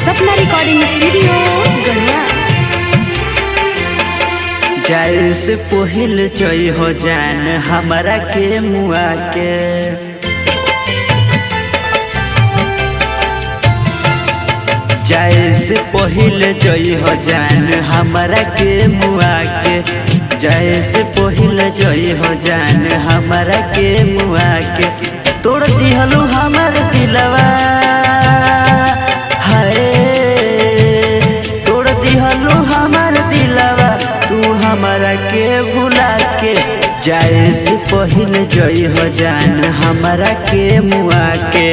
सपना recording studio Garhwa. जाए से पहिल चई हो जान हमारा के मुआ के, जाए से पहिल चई हो जान हमारा के मुआ के, जाए से पहिल चई हो जान हमारा के मुआ के। तोड़ दिहलू हमार दिलवा हमारा के भुला के, जाए से पहिल जई हो जान हमारा के मुआ के।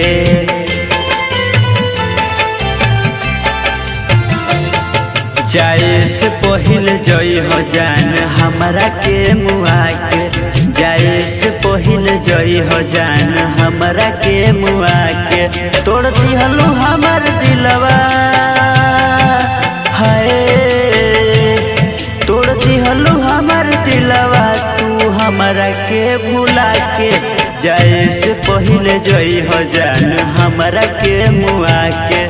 जाए से पहिल जई हो जान हमारा के मुआ के, जाए से पहिल जई हो जान हमारा के मुआ के। तोड़ दिहलू हमार दिलवा दिहलू हमार दिलवा तू हमारा के भुला के, जाए से पहले जई हो जान हमारा के मुआ के।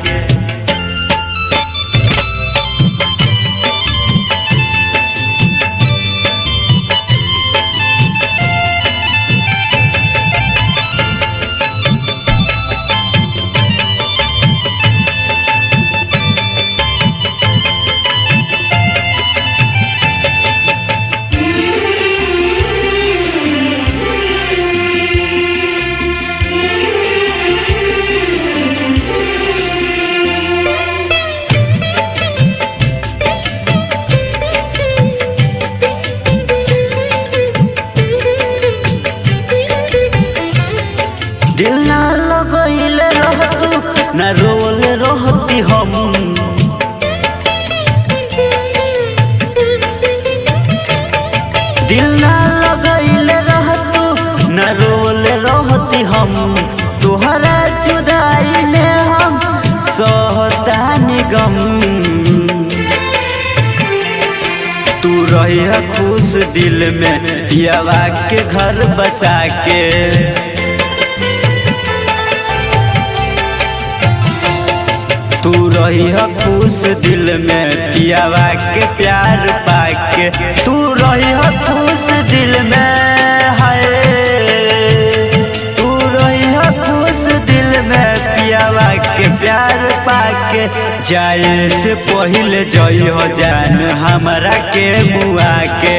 दिल ना लगइले रहतू ना रोले रहती हम, दिल ना लगइले रहतू ना रोले रहती हम। तोहरा जुदाई में हम सहतानी गम, तू रही खुश दिल में पियावा के घर बसा के। तू रही खुश दिल में पियावा के प्यार पाके, तू रही खुश दिल में हाय, तू रही खुश दिल में पियावा के प्यार पाके। जाए से पहले जई हो जान हमारा के मुआ के।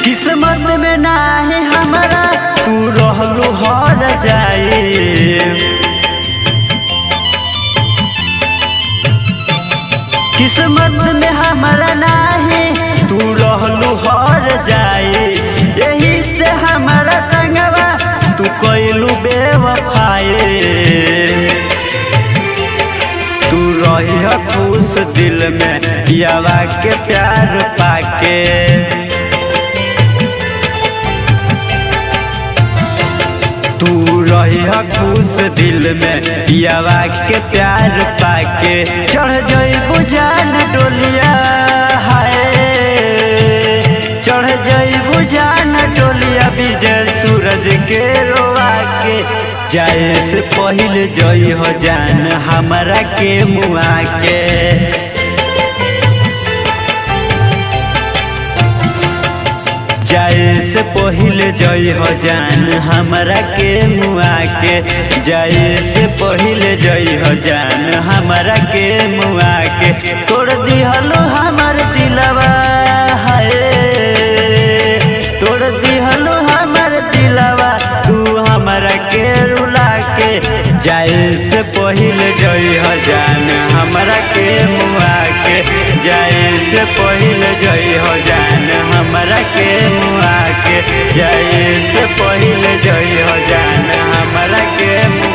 किस्मत में ना है हमारा तू रहलू हर जाए, किस्मत में हमारा ना है तू रहलू हर जाए। यही से हमारा संगवा तू कइलू बेवफाए, तू रही खुश दिल में पियावा के प्यार पाके। तू रही खुश दिल में पियावा के प्यार पाके। चढ़ जइबू जान डोलिया हाय, चढ़ जइबू जान डोलिया विजय सूरज के रोवा के। जाए से पहले जई हो जान हमरा के मुआ के। जाए से पहले जई हो जान हमरा के मुआ के। जाए से पहले जई हो जान हमरा के मुआ के। तोड़ दिहलो हमर दिलवा हाय, तोड़ दिहलो हमर दिलवा तू हमरा के रुला के। जाए से पहले जई हो जान हमरा के मुआ के। जाए से पहले जई हो जान हमरा के मुआ के। जाए से पहले जई हो जान हमरा के मुआ